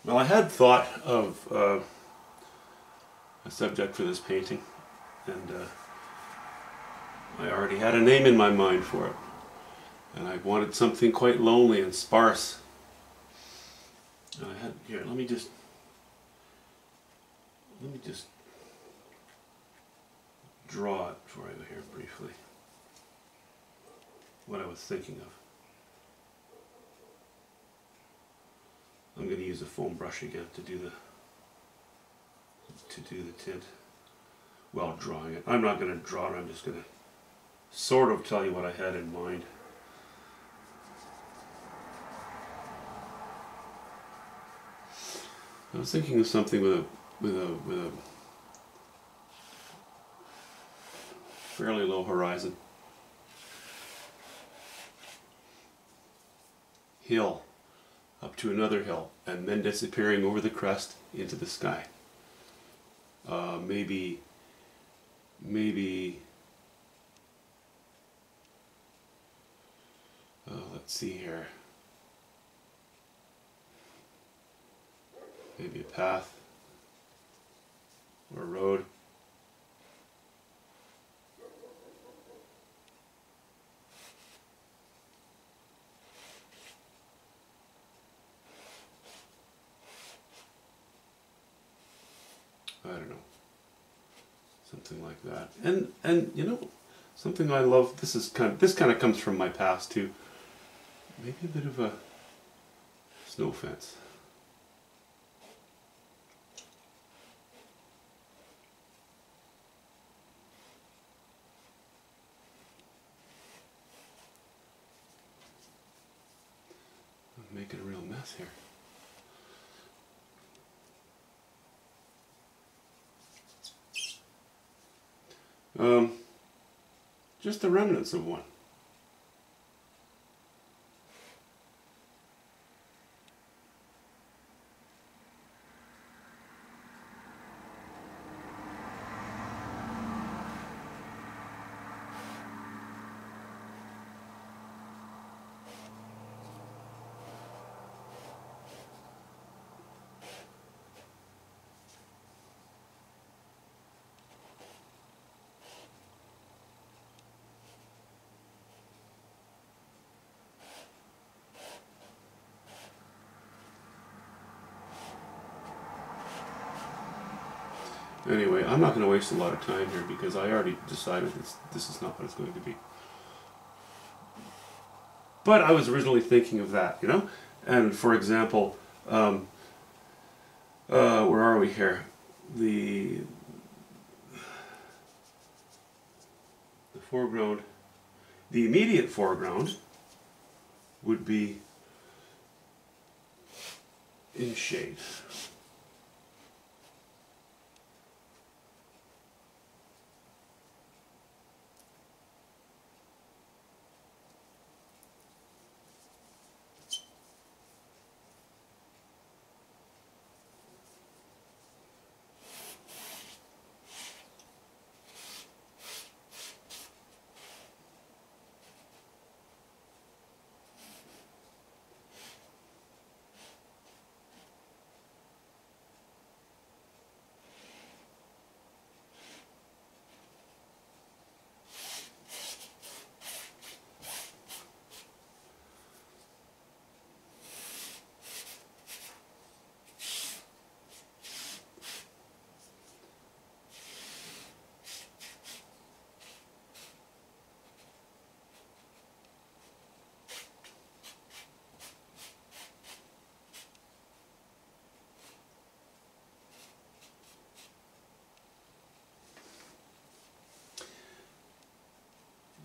Well, I had thought of a subject for this painting, and I already had a name in my mind for it. And I wanted something quite lonely and sparse. And I had, here, let me just draw it before I go here briefly. What I was thinking of. I'm going to use a foam brush again to do the tint while drawing it. I'm not going to draw it, I'm just going to sort of tell you what I had in mind. I was thinking of something with a fairly low horizon. Hill up to another hill and then disappearing over the crest into the sky. Maybe let's see here. Maybe a path or a road. I don't know. Something like that. And you know, something I love, this kind of comes from my past too. Maybe a bit of a snow fence. I'm making a real mess here. Just the remnants of one. Anyway, I'm not going to waste a lot of time here because I already decided this is not what it's going to be. But I was originally thinking of that, you know? And for example, where are we here? The foreground, the immediate foreground would be in shade.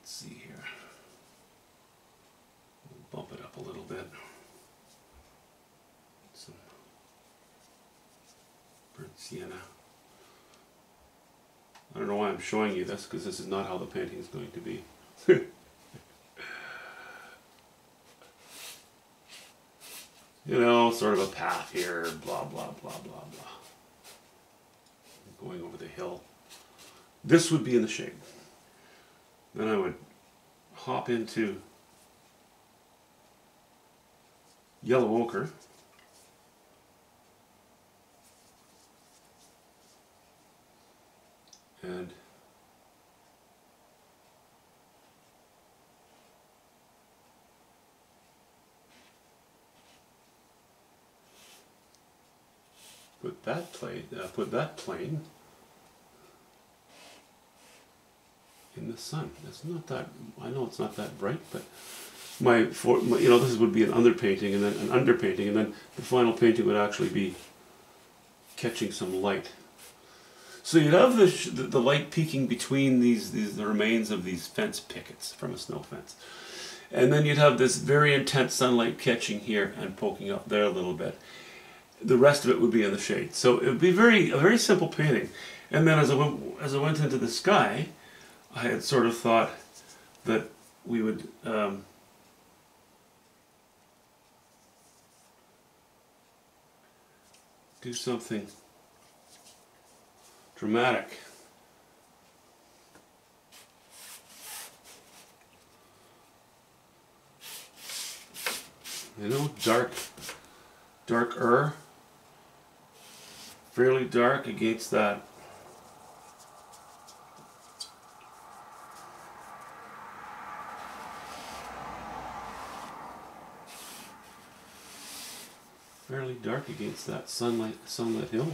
Let's see here. We'll bump it up a little bit. Some burnt sienna. I don't know why I'm showing you this, because this is not how the painting is going to be. You know, sort of a path here, blah, blah, blah, blah, blah. Going over the hill. This would be in the shade. Then I would hop into yellow ochre. put that plane in the sun. It's not that, I know it's not that bright, but you know, this would be an underpainting and then an underpainting, and then the final painting would actually be catching some light. So you'd have the light peeking between the remains of these fence pickets from a snow fence. And then you'd have this very intense sunlight catching here and poking up there a little bit. The rest of it would be in the shade. So it would be a very simple painting. And then as I went into the sky, I had sort of thought that we would do something dramatic. You know, darker, fairly dark against that sunlit hill.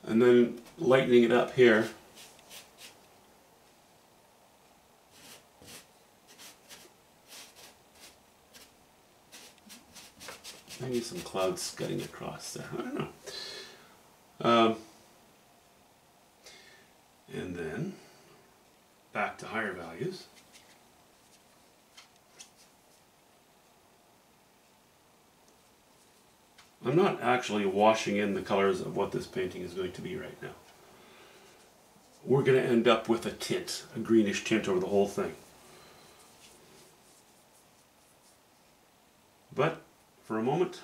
And then lightening it up here. Maybe some clouds scudding across there. I don't know. And then back to higher values. I'm not actually washing in the colors of what this painting is going to be right now. We're going to end up with a tint, a greenish tint over the whole thing. But for a moment,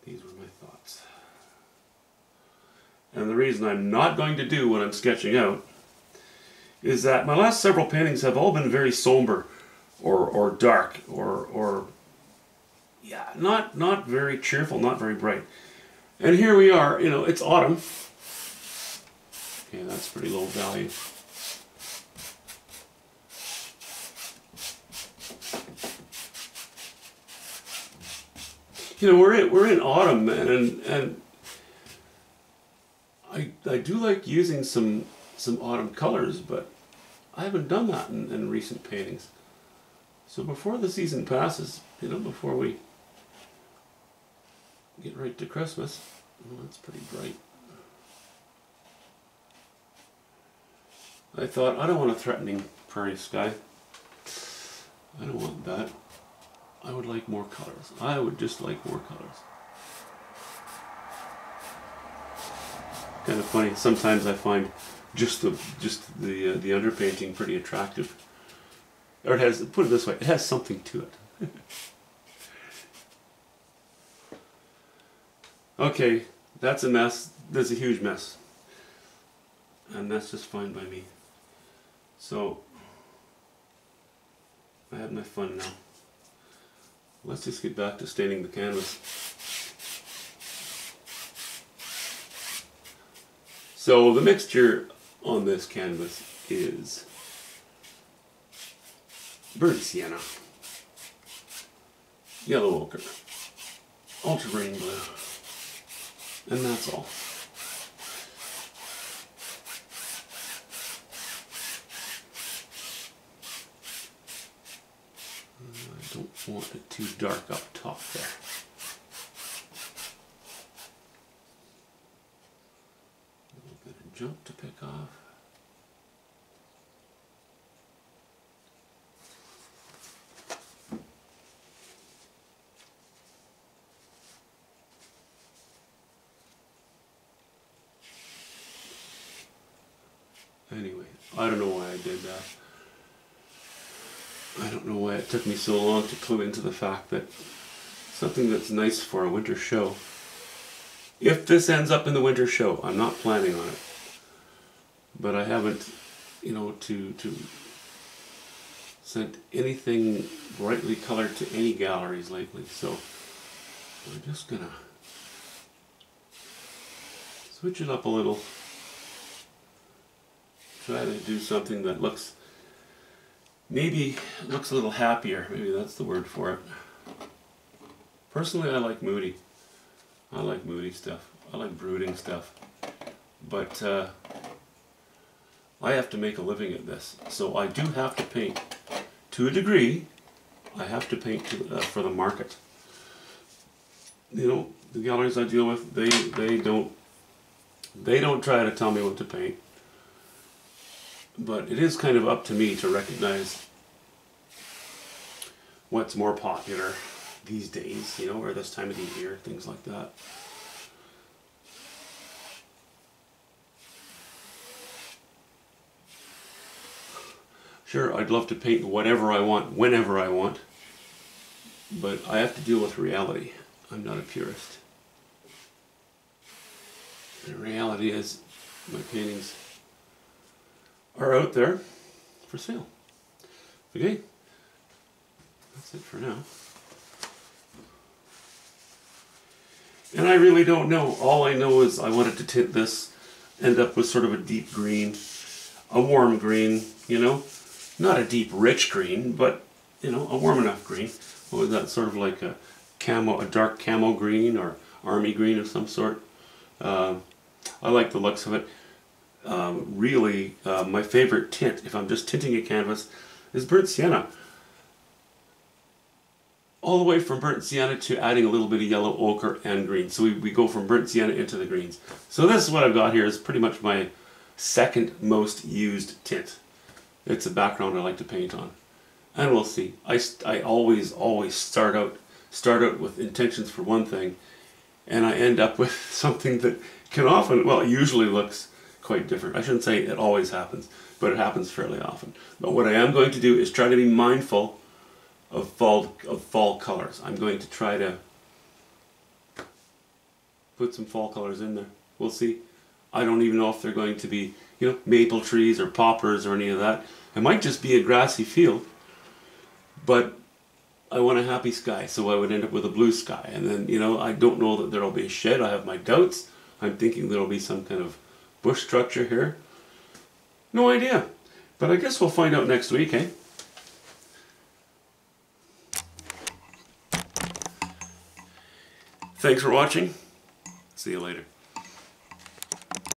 these were my thoughts. And the reason I'm not going to do what I'm sketching out is that my last several paintings have all been very somber or dark or yeah, not very cheerful, not very bright. And here we are, you know, it's autumn. Okay, that's pretty low value. You know, we're in autumn, and I do like using some autumn colors, but I haven't done that in recent paintings. So before the season passes, you know, before we get right to Christmas, well, that's pretty bright. I thought, I don't want a threatening prairie sky. I don't want that. I would like more colors. I would just like more colors. Kind of funny. Sometimes I find just the underpainting pretty attractive. Or it has, put it this way, it has something to it. Okay, that's a mess. That's a huge mess. And that's just fine by me. So, I had my fun now. Let's just get back to staining the canvas. So the mixture on this canvas is burnt sienna, yellow ochre, ultramarine blue, and that's all. I don't want it too dark up top there. A little bit of jump to pick off. Anyway, I don't know why I did that. I don't know why it took me so long to clue into the fact that something that's nice for a winter show, if this ends up in the winter show, I'm not planning on it, but I haven't, you know, to sent anything brightly colored to any galleries lately, so we're just gonna switch it up a little. Try to do something that looks, maybe looks a little happier. Maybe that's the word for it. Personally, I like moody. I like moody stuff. I like brooding stuff. But I have to make a living at this. So I do have to paint. To a degree, I have to paint for the market. You know, the galleries I deal with, they don't try to tell me what to paint. But it is kind of up to me to recognize what's more popular these days, you know, or this time of the year, things like that. Sure, I'd love to paint whatever I want, whenever I want, but I have to deal with reality. I'm not a purist. The reality is my paintings are out there for sale. Okay, that's it for now. And I really don't know. All I know is I wanted to tint this, end up with sort of a deep green, a warm green, you know. Not a deep, rich green, but, you know, a warm enough green. What was that, sort of like a camo, a dark camo green or army green of some sort. I like the looks of it. Really, my favorite tint, if I'm just tinting a canvas, is burnt sienna. All the way from burnt sienna to adding a little bit of yellow ochre and green. So we go from burnt sienna into the greens. So this is what I've got here is pretty much my second most used tint. It's a background I like to paint on. And we'll see. I always start out with intentions for one thing, and I end up with something that can often, well, it usually looks quite different. I shouldn't say it always happens, but it happens fairly often. But what I am going to do is try to be mindful of fall colors. I'm going to try to put some fall colors in there. We'll see. I don't even know if they're going to be, you know, maple trees or poplars or any of that. It might just be a grassy field, but I want a happy sky, so I would end up with a blue sky. And then, you know, I don't know that there'll be a shed. I have my doubts. I'm thinking there'll be some kind of bush structure here. No idea. But I guess we'll find out next week, eh? Thanks for watching. See you later.